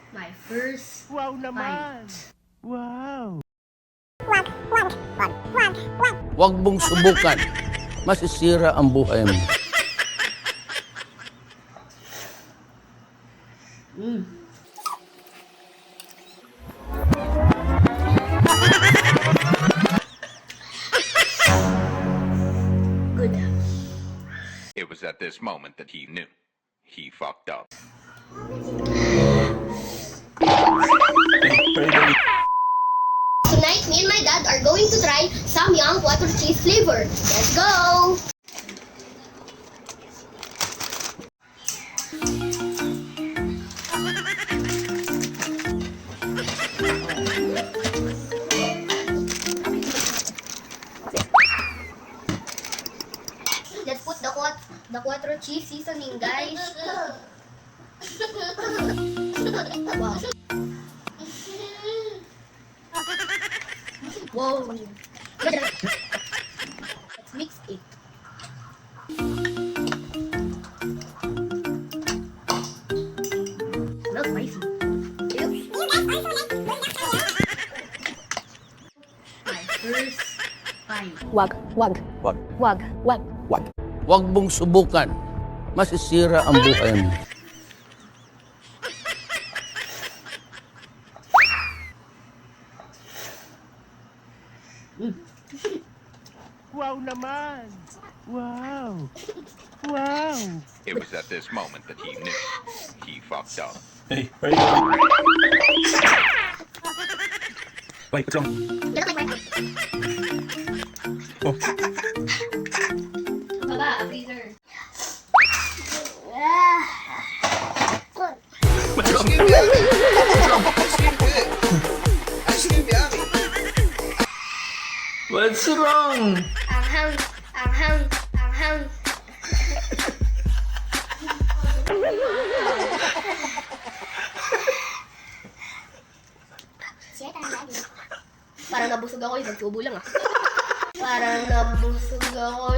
My first Wow naman! fight. Wow! Huwag mong subukan. Masisira ang buhay mo. Good. It was at this moment that he knew. He fucked up. Tonight, me and my dad are going to try Samyang Quattro Cheese flavor. Let's go! Let's put the quattro cheese seasoning, guys. Wow. Whoa. Let's mix it. Smells spicy. My first fight. Wag. Huwag mong subukan. Masisira ang buhay mo. Wow naman! Wow! Wow! It was at this moment that he knew. He fucked up. Hey, where are you going? Wait, what's wrong? Oh, Baba, freezer. what's wrong? What's wrong? Anghang. Parang nabusog ako, isang tubo lang ah. Parang nabusog ako,